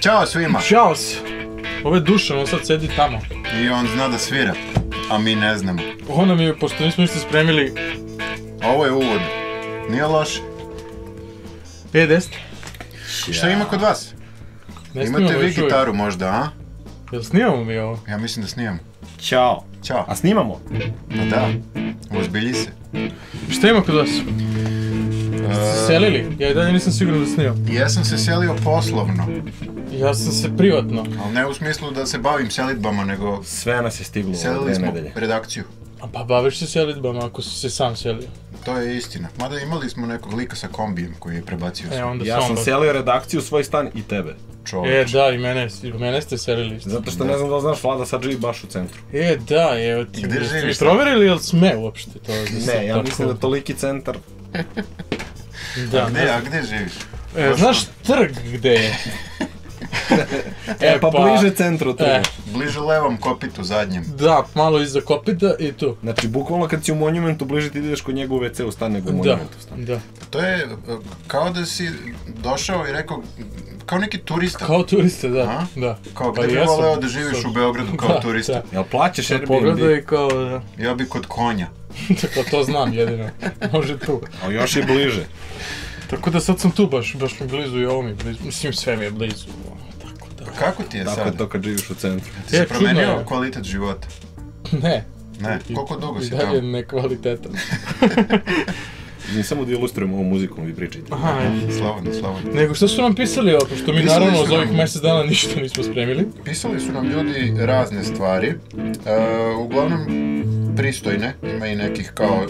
Ćao svima. Ćao. Ovo je Dušan, on sad sedi tamo. I on zna da svira, a mi ne znamo. Ovo nam je, pošto nismo ništa spremili... Ovo je uvod. Nije loše. Desno. Šta ima kod vas? Imate vi gitaru možda, a? Jel snimamo mi ovo? Ja mislim da snimamo. Ćao. Ćao. A snimamo? Pa da, ozbilji se. Šta ima kod vas? Ste se selili? Ja i dalje nisam siguran da snimam. Ja sam se selio poslovno. Ja sam se privatno. Ali ne u smislu da se bavim selidbama, nego... Sve nas je stiglo Selili smo redakciju. A pa baviš se selidbama ako si se sam selio. To je istina. Mada imali smo nekog lika sa kombijem koji je prebacio sve. Ja sam selio redakciju, svoj stan i tebe. Čovječ. Da, i mene ste selili. Zato što ne znam da li znaš, Vlada sad živi baš u centru. Da, evo ti. Gde živiš? Mi provjerili jel sme uopšte to? Ne, ja mislim da toliki centar... A gde živiš? Znaš trg gde je? Pa bliže centru trga. Bliže levom kopitu zadnjem. Da, malo iza kopita i tu. Znači, bukvalno kad si u Monumentu bliže ti ideš kod njega u WC u stan nego u Monumentu u stan. Da. To je kao da si došao i rekao, kao neki turista. Kao turista, da. Kao gde bi voleo da živiš u Beogradu kao turista. Jel plaćaš Airbnb? Pogledaj kao, da. Ja bi kod konja. Tako to znam jedino. Može tu. A još je bliže. Tako da sad sam tu baš mi blizu i ovo mi blizu. Mislim, sve mi je blizu. Tako da. Kako ti je sad? Tako je to kad živiš u centru. Ti si promenio kvalitet života? Ne. Ne? Koliko dugo si tamo? I dalje nekvalitetan. Mi samo da ilustrujemo ovu muziku, vi pričajte. Aha, Slobodno. Nego što su nam pisali ovo, pošto mi naravno za ovih mjesec dana ništa nismo spremili. Pisali su nam ljudi razne stvari, uglavnom pristojne, ima i nekih kao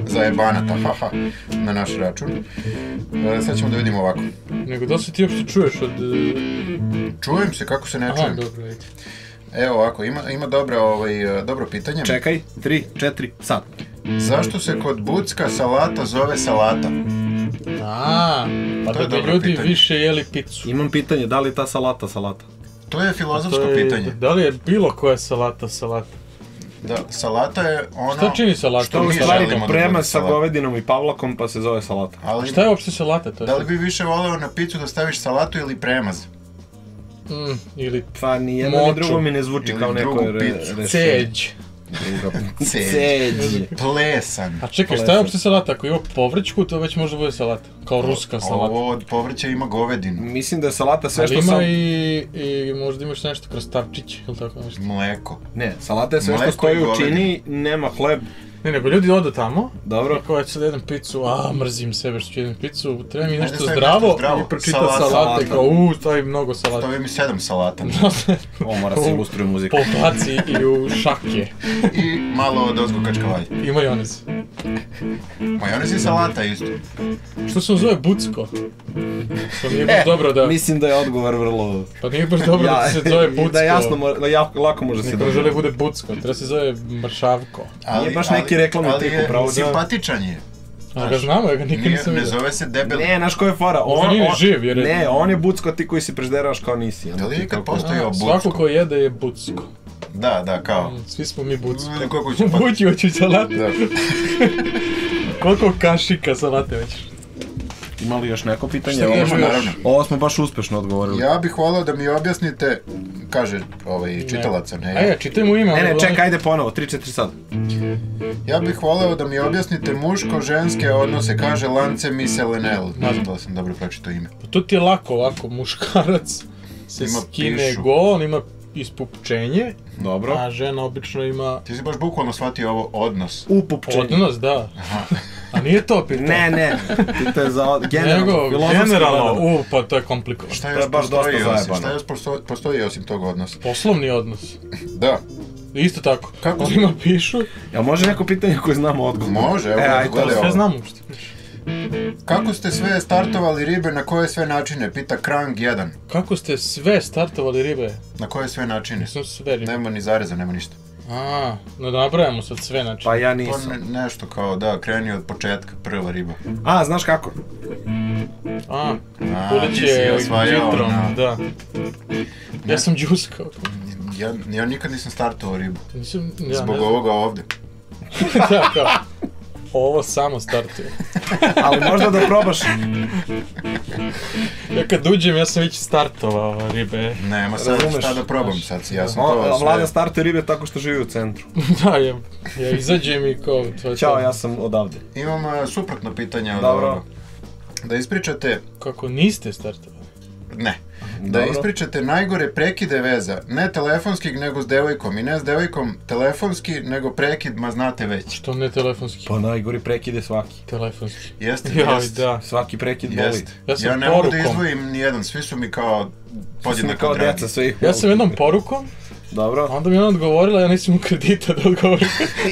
zajebanata, haha, na naš račun. Sad ćemo da vidimo ovako. Nego da se ti uopšte čuješ od... Čujem se, kako se ne čujem. Aha, dobro, ajde. Evo ovako, ima dobro pitanje. Čekaj, 3, 4, sad. Zašto se kod Bucka salata zove salata? Pa da bi ljudi više jeli picu. Imam pitanje, da li je ta salata salata? To je filozofsko pitanje. Da li je bilo koja salata? Da, salata je ono... Šta čini salata? Što u stvari prema sa govedinom i pavlakom pa se zove salata. Šta je uopšte salata? Da li bi više voleo na picu da staviš salatu ili premaz? Ili pa nijedno ni drugo mi ne zvuči kao neko rešenje. Ceđ. Ceđ. Plesan. A čekaj, šta je uopšte salata? Ako ima povrćku, to već može bude salata. Kao ruska salata. Ovo od povrća ima govedinu. Mislim da je salata sve što sam... Ali ima i možda imaš nešto krastavčić, ili tako nešto. Mleko. Ne, salata je sve što stoji u čini, nema hleb. Ne, nego ljudi odu tamo. Dobro. Ako ću sad jedem picu, mrzim sebe što ću jedem picu, treba mi nešto zdravo i pročita salate, kao stavi mnogo salata. Stavi mi 7 salata. Ovo mora se ilustruje muzika. Pobaci i u šake. I malo od ozgo kačkavalj. I majonez. Majonez i salata isto. Što se zove Bucko? To nije baš dobro da... Mislim da je odgovor vrlo... Pa nije baš dobro da se zove Bucko. Da jasno, lako može se dobro. Niko žele bude Bucko, treba se zove Mršavko. Nije baš neki reklamni tip upravo. Ali simpatičan je. A ga znamo, ja ga nikad nisam vidio. Ne zove se debel. Ne, znaš ko je fora? On nije živ, jer... Ne, on je Bucko, ti koji si prežderavaš kao nisi. Da li je ikad postojao Bucko? Svako ko jede je Bucko. Da, kao. Svi smo mi Bucko. Bući hoću salate. Koliko kašika salate hoćeš? Ima li još neko pitanje? Ovo smo baš uspešno odgovorili. Ja bih volao da mi objasnite, kaže čitalaca, ne? Ajde, čitaj mu ime. Ne, čekaj, ajde ponovo, 3-4 sad. Ja bih voleo da mi objasnite muško-ženske odnose, kaže Lance Miselenel. Ne znam da sam dobro pročitao ime. To ti je lako ovako, muškarac se skine go, on ima ispupčenje, a žena obično ima... Ti si baš bukvalno shvatio ovo odnos. Upupčenje. Odnos, da. A nije to pitanje. Ne, to je za generalno, pa to je komplikovano. Šta još postoji osim tog odnosa? Poslovni odnos. Da. Isto tako. Kako njima pišu? Jel može neko pitanje koje znamo odgovor? Može, evo da gledaj ovo. Sve znamo što piše. Kako ste sve startovali ribe, na koje sve načine? Pita Krang 1. Kako ste sve startovali ribe? Na koje sve načine? Nisam sve ribe. Nema ni zareza, nema ništa. Da nabrajamo sad sve načine. Pa ja nisam. To nešto kao da, kreni od početka, prva riba. Znaš kako? Uliće džitrom, da. Ja sam džuskao. Ja nikad nisam startovao ribu. Zbog ovoga ovdje. Da, kao. Ovo samo startuje. Ali možda da probaš. Ja kad uđem, ja sam već startovao ribe. Nema sad Razumeš? šta da probam sad, ja sam to A sve... Vlada startuje ribe tako što živi u centru. Da, ja izađem i kao... Ćao, ja sam odavde. Imam suprotno pitanje od Dobro. ovoga. Da ispričate... Kako niste startovali? Ne. Da Dobro. ispričate najgore prekide veza, ne telefonskih nego s devojkom i ne s devojkom telefonski nego prekid, ma znate već. Što ne telefonski? Pa najgori prekid je svaki. Telefonski. Jeste, Joj, jeste. da. Svaki prekid boli. Jeste. Ja sam Ja ne mogu da porukom. izdvojim nijedan, svi su mi kao Svi su mi podjednako kao dragi. djeca sve ih Ja sam jednom porukom, Dobro. a onda mi je ona odgovorila, ja nisam u kredita da odgovorim.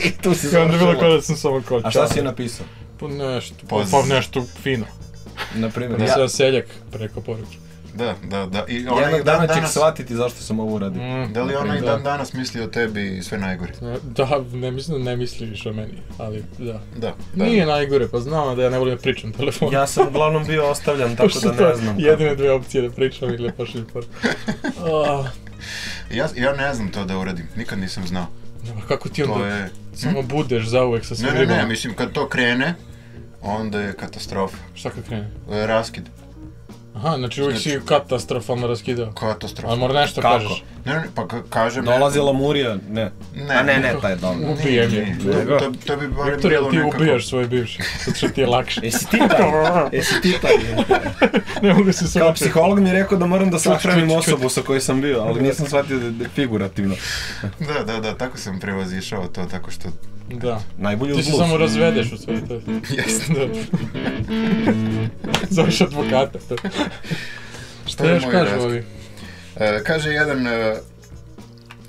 I tu si I onda je bilo kao završilo. da sam samo kao A šta čao. si je napisao? Pa nešto, Poziv. pa nešto fino. Na primjer, Da sam seljak preko poruke. Da. I ona jednog i dana dan ćeš danas... shvatiti zašto sam ovo uradio. Da li ona i da. dan danas misli o tebi i sve najgore? Da, ne mislim da ne misliš o meni, ali da. Da. Nije najgore, pa znam da ja ne volim da pričam telefon. Ja sam uglavnom bio ostavljan, tako Pošto da to ne znam. jedine dve opcije da pričam ili da pošaljem poruku. Ja ne znam to da uradim, nikad nisam znao. Kako ti To onda je... samo budeš zauvek sa svim Ne, ribama? mislim kad to krene, onda je katastrofa. Šta kad krene? Raskid. Aha, znači uvijek si katastrofalno raskidao. Katastrofa. Ali mora nešto Kako? kažeš. Ne, pa kažem... Dolazila Murija, ne. Ne. A ne, taj je dobro. Ubijem je. Nego? To bi barem Viktor, jel bilo ti nekako... ubijaš svoj bivši? Zato što ti je lakše. Jesi ti taj? Jesi ti taj? Ne mogu se Kao suočiti. psiholog mi je rekao da moram da sahranim čut. osobu sa kojoj sam bio, ali nisam shvatio da je figurativno. Da, tako sam prevazišao to, tako što... Da. Najbolje Ti uz se bluz. samo razvedeš u sve to. Jeste. Da. Zoveš advokata. Šta To je još moj kažu raskid. ovi? Kaže jedan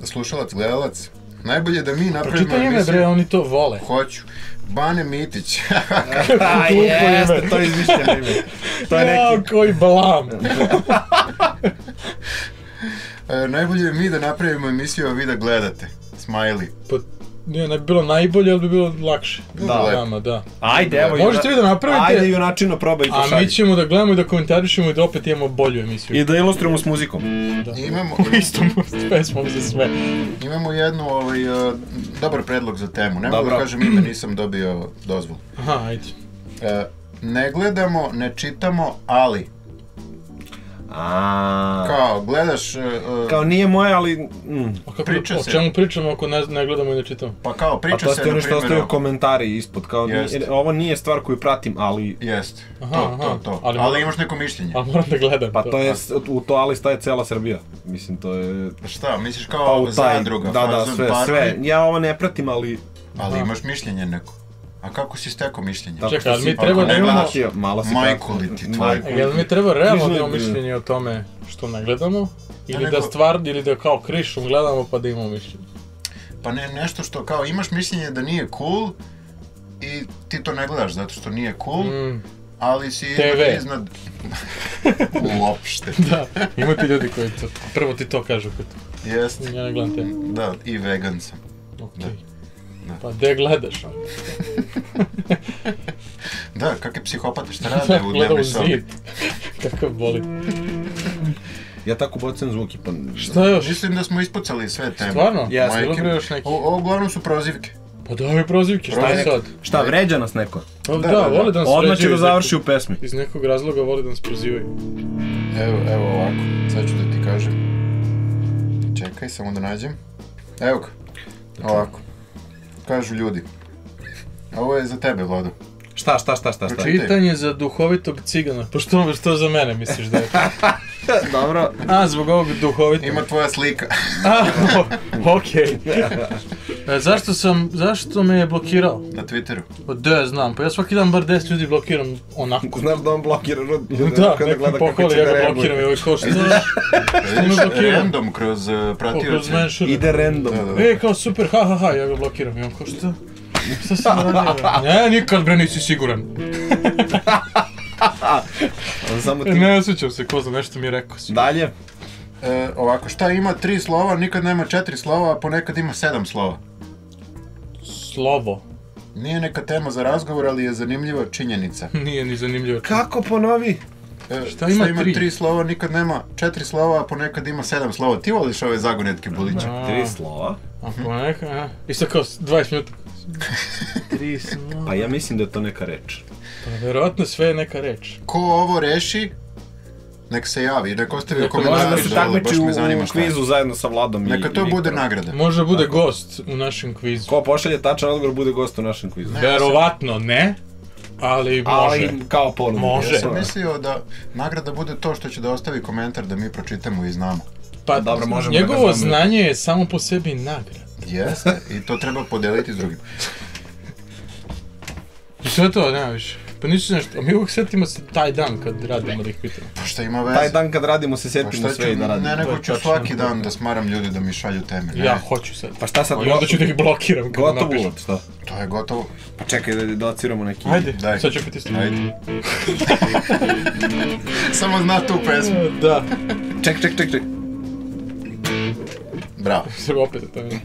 slušalac, gledalac, najbolje da mi napravimo Pročitaj ime bre, oni to vole. Hoću. Bane Mitić. A jeste, to je izmišljeno ime. To je Jao, neki... koji balam. Najbolje je mi da napravimo emisiju, a vi da gledate. Smiley. Pa, ne bi bilo najbolje, ali bi bilo lakše. Da. Nama, da. Ajde, evo... Možete vi da napravite, Ajde, junačino probaj i a mi pošalji. ćemo da gledamo i da komentarišemo i da opet imamo bolju emisiju. I da ilustrujemo s muzikom. Da. Imamo, Istom pesmom za sve. imamo jednu, dobar predlog za temu. Ne mogu Dobro. da kažem ime, nisam dobio dozvolu. Aha, ajde. Ne gledamo, ne čitamo, ali. Kao, gledaš... Kao nije moje, ali... A kako Priča o se. čemu pričamo ako ne gledamo i ne čitamo? Pa kao, A priča to se, ste na ono što primjer... ostaju komentari ispod, kao Jest. ovo nije stvar koju pratim, ali... Jest. Aha, To. ali Ali moram- imaš neko mišljenje. Ali moram da gledam Pa to je, u to ali staje cela Srbija. Mislim, to je... Šta, misliš Pa kao u taj, zadruga? da, fazon sve, party? sve. Ja ovo ne pratim, ali... Ali imaš mišljenje neko. A kako si stekao mišljenje? Tako Čekaj, što ali mi si- treba ako da ne imamo- pratio, malo si Majku pratio. li ti tvoj? Majku. Jel mi treba realno da Križno- imamo mišljenje o tome što ne gledamo? Ili nego- da stvar, ili da kao krišom gledamo pa da imamo mišljenje? Pa ne, nešto što kao imaš mišljenje da nije cool i ti to ne gledaš zato što nije cool, ali si TV. iznad... Uopšte. Da, ima ti ljudi koji to, prvo ti to kažu kad Jest. ja ne gledam te. Da, i vegan sam. Okej. Da. Pa gde gledaš? Da, kakve psihopate, šta rade u Gleda dnevnoj u sobi? zid. Kakav boli. Ja tako bocam zvuki, pa... Šta još? Mislim da smo ispucali sve teme. Stvarno? Jeste. Bilo Majke. bre još neki? Ovo uglavnom su prozivke. Pa daj prozivke, šta je sad? Šta, vređa nas neko? Pa Da, da, da. vole da nas Odmah će vređaju da iz završi nekog- u pesmi. Iz nekog razloga vole da nas prozivaju. Evo ovako, sad ću da ti kažem. Čekaj, samo da nađem. Evo ga, ovako. Kažu ljudi. Ovo je za tebe, Vlado. Šta? Čitanje za duhovitog cigana. Pa što za mene misliš da je? Dobro. A, zbog ovog duhovitog. Ima tvoja slika. A, okej. Zašto me je blokirao? Na Twitteru. Pa da, znam, pa ja svaki dan bar 10 ljudi blokiram onako. Znam da on blokira ljude. Da, kada nekom gleda kako pohvali, će ja da ga reaguje. blokiram i ovaj ko šta? Vidiš, blokira? random kroz Kroz pratioce. menšure. Ide random. Da. Kao super, ha, ja ga blokiram. I on ko šta? Šta sam radio? Ne, nikad bre nisi siguran. On samo ti... Ne osjećam se, ko zna, nešto mi je rekao. Dalje. Ovako, šta ima 3 slova, nikad nema 4 slova, a ponekad ima 7 slova. Slovo. Nije neka tema za razgovor, ali je zanimljiva činjenica. Nije ni zanimljivo. Kako ponovi? Šta ima ima tri? 3 slova, nikad nema 4 slova, a ponekad ima 7 slova. Ti voliš ove zagonetke, Bulića? 3 slova. A ponekad, i sad kao 20 minuta. 3 slova. Pa ja mislim da je to neka reč. Pa verovatno sve je neka reč. Ko ovo reši, nek se javi, nek ostavi u Može da komentarima se dole, baš takmiči me u zanima šta je. kvizu zajedno sa Vladom i Neka to bude Viktorom. nagrada. Može bude gost u našem kvizu. Ko pošalje tačan odgovor bude gost u našem kvizu. Verovatno ne, ali može. Ali kao ponudu. Može. Ja sam mislio da nagrada bude to što će da ostavi komentar da mi pročitamo i znamo. Pa Dobro, možemo da njegovo ga znamo. znanje je samo po sebi nagrada. Jeste, i to treba podeliti s drugim. I sve to, nema više. Pa nisu nešto, a mi uvijek setimo se taj dan kad radimo da ih pitamo. Pa šta ima veze? Taj dan kad radimo se Pa sjetimo šta sve i ću, da radimo. ne, nego To je ću tačno. svaki dan da smaram ljudi da mi šalju teme. Ne, Ja hoću sad. Pa šta sad? I onda ću da ih blokiram kad Gotovo napišem. uvod, šta? to je gotovo. Pa čekaj da dociramo neki... Ajde, Daj. sad ću pritisnuti. Ajde. Samo zna tu pesmu. Da, Ček. Bravo. sve opet to je.